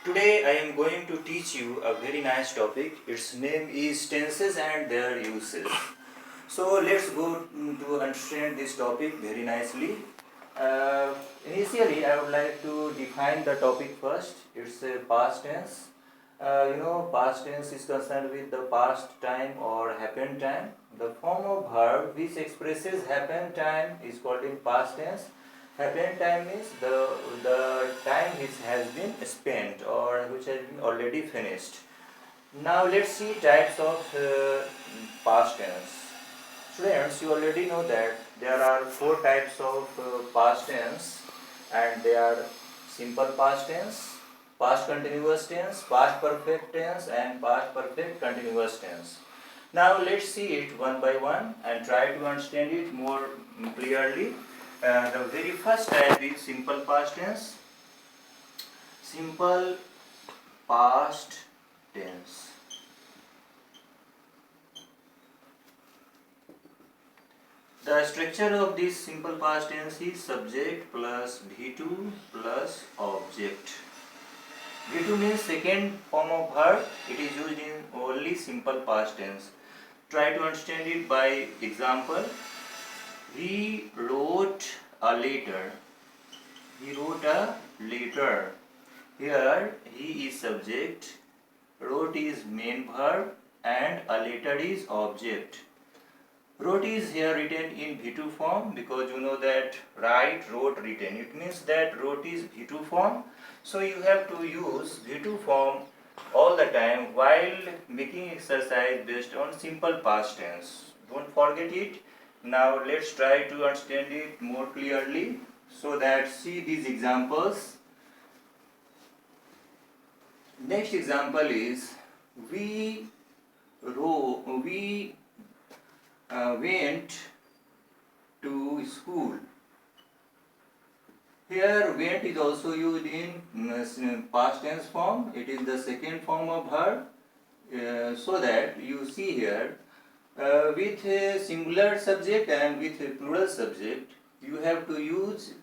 Today I am going to teach you a very nice topic. Its name is tenses and their uses. So let's go to understand this topic very nicely. Initially, I would like to define the topic first. It's a past tense. Past tense is concerned with the past time or happened time. The form of verb which expresses happened time is called in past tense. Happened time means the time which has been spent or which has been already finished. Now let's see types of past tense. Students, you already know that there are four types of past tense, and they are simple past tense, past continuous tense, past perfect tense, and past perfect continuous tense. Now let's see it one by one and try to understand it more clearly. The very first type is simple past tense. Simple past tense. The structure of this simple past tense is subject plus V2 plus object. V2 means second form of verb. It is used in only simple past tense. Try to understand it by example. He wrote a letter. He wrote a letter. Here he is subject, wrote is main verb, and a letter is object. Wrote is here written in V2 form because you know that write, wrote, written. It means that wrote is V2 form. So you have to use V2 form all the time while making exercise based on simple past tense. Don't forget it. Now let's try to understand it more clearly so that see these examples. Next example is we went to school. Here went is also used in past tense form. It is the second form of verb. So that you see here with a singular subject and with a plural subject, you have to use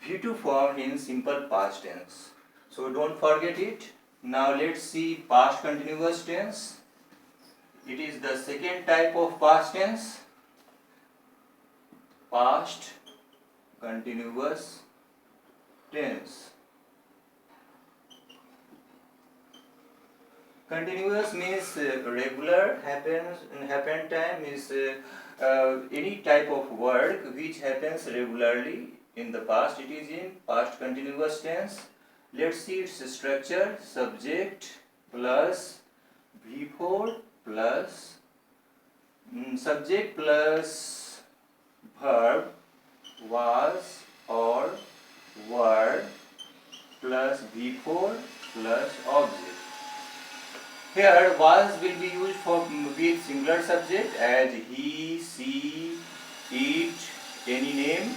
V2 form in simple past tense. So don't forget it. Now let's see past continuous tense. It is the second type of past tense. Past continuous tense. Continuous means regular, happen time is any type of work which happens regularly in the past. It is in past continuous tense. Let's see its structure. Subject plus V4 plus subject plus verb was or were plus V4 plus object. Here was will be used for with singular subject as he, she, it, any name.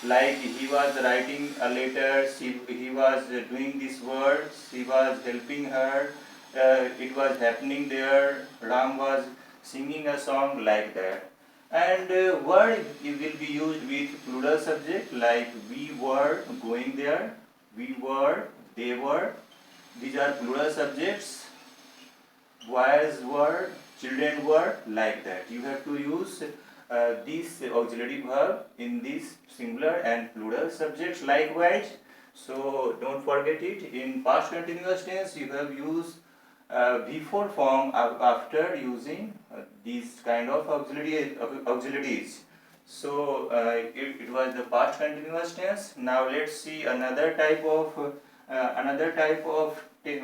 Like he was writing a letter, he was doing this work, she was helping her, it was happening there, Ram was singing a song like that. And word will be used with plural subject like we were going there, we were, they were. These are plural subjects. Boys were, children were, like that. You have to use this auxiliary verb in this singular and plural subjects likewise. So don't forget it. In past continuous tense, you have used V4 form after using these kind of auxiliaries. So it was the past continuous tense. Now let's see another type of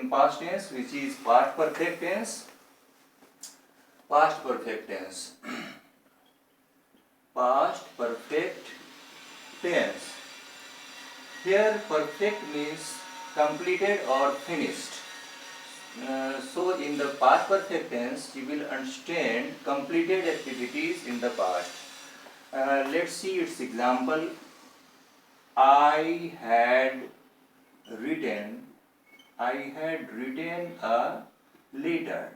past tense, which is past perfect tense. Past perfect tense. Past perfect tense. Here perfect means completed or finished. So in the past perfect tense, you will understand completed activities in the past. Let's see its example. I had written a letter.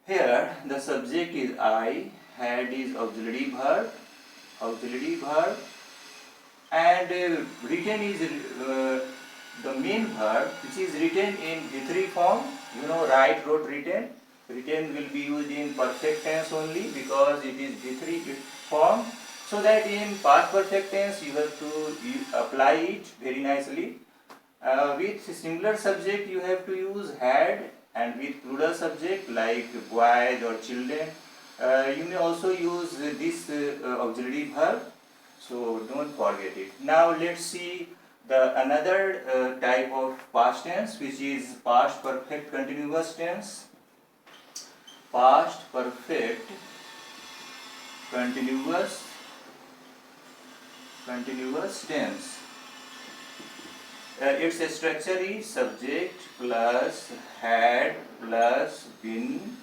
Here the subject is I, had is auxiliary verb, and written is the main verb which is written in V3 form, you know, write, wrote, written. Written will be used in perfect tense only because it is V3 form. So that in past perfect tense you have to apply it very nicely. With singular subject you have to use had, and with plural subject like boys or children you may also use this auxiliary verb. So don't forget it. Now let's see the another type of past tense, which is past perfect continuous tense. Past perfect continuous tense. Its structure is subject plus had plus been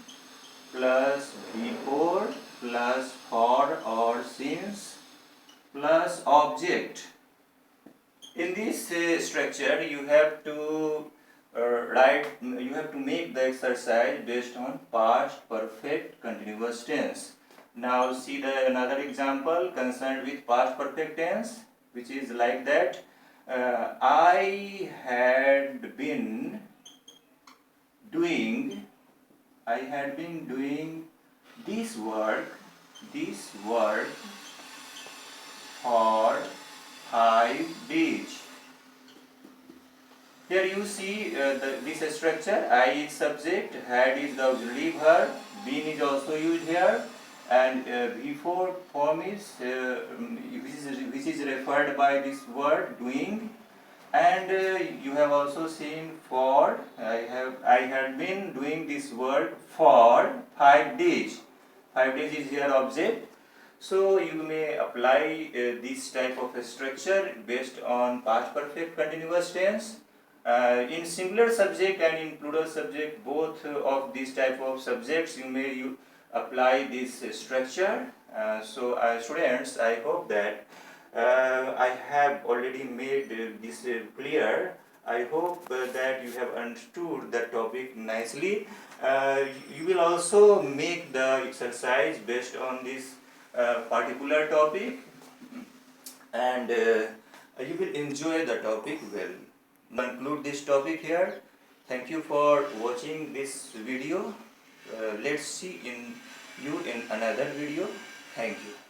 plus before plus for or since plus object. In this structure you have to you have to make the exercise based on past perfect continuous tense. Now see the another example concerned with past perfect tense, which is like that. I had been doing this work for 5 days. Here you see this structure. I is subject, had is the auxiliary verb, been is also used here, and before form is which is referred by this word doing, and you have also seen for. I had been doing this work for 5 days. 5 days is here object. So you may apply this type of a structure based on past perfect continuous tense. In singular subject and in plural subject, both of these type of subjects you may apply this structure. So students, I hope that I have already made this clear. I hope that you have understood the topic nicely. You will also make the exercise based on this particular topic, and you will enjoy the topic well. Conclude this topic here. Thank you for watching this video. Let's see you in another video. Thank you.